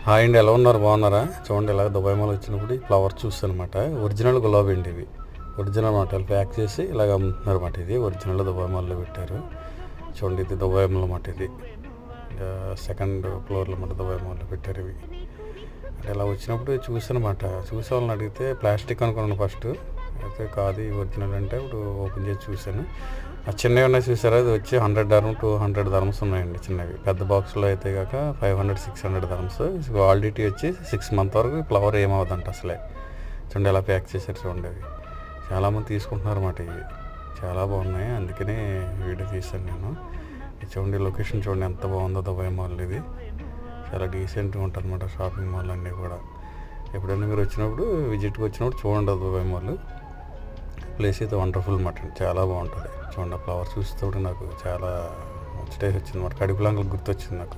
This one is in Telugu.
హాయ్ అండి, ఎలా ఉన్నారు? బాగున్నారా? చూడండి, ఇలా దుబాయ్ మాల్ వచ్చినప్పుడు ఫ్లవర్స్ చూస్తానమాట. ఒరిజినల్ గులాబీ అండి ఇవి. ఒరిజినల్ మాట ప్యాక్ చేసి ఇలాగ అమ్ముతున్నారు అన్నమాట. ఇది ఒరిజినల్ దుబాయ్ మాల్లో పెట్టారు. చూడండి, ఇది దుబాయ్ మాల్ అన్నమాట. ఇది సెకండ్ ఫ్లోర్లో అన్నమాట దుబాయ్ మాల్లో పెట్టారు ఇవి. అంటే ఇలా వచ్చినప్పుడు చూసానమాట. చూసే వాళ్ళని అడిగితే ప్లాస్టిక్ అనుకున్నాను ఫస్ట్. అయితే కాదు, ఒరిజినల్ అంటే ఇప్పుడు ఓపెన్ చేసి చూశాను. ఆ చిన్నవి ఉన్నాయి చూసారా, అది వచ్చి 100 dirham 200 dirhams ఉన్నాయండి చిన్నవి. పెద్ద బాక్స్లో అయితే కాక 500-600 dirhams. క్వాలిటీ వచ్చి 6 months వరకు ఫ్లవర్ ఏమవుదంట అసలే. చూడండి ఎలా ప్యాక్ చేశారు, చూడండి. అవి చాలామంది తీసుకుంటున్నారు అన్నమాట. ఇవి చాలా బాగున్నాయి, అందుకనే వీడియో తీశాను నేను. చూడండి లొకేషన్ చూడండి ఎంత బాగుందో దుబాయ్ మాల్. ఇది చాలా డీసెంట్గా ఉంటుంది అన్నమాట షాపింగ్ మాల్ అన్నీ కూడా. ఎప్పుడైనా మీరు వచ్చినప్పుడు విజిట్కి వచ్చినప్పుడు చూడండి దుబాయ్ మాల్. ప్లేస్ అయితే వండర్ఫుల్ అన్నమాట, చాలా బాగుంటుంది. చూడండి ఫ్లవర్స్ చూస్తే నాకు చాలా ముచ్చటేసి వచ్చింది అన్నమాట. కడుపులాంగలు గుర్తొచ్చింది నాకు.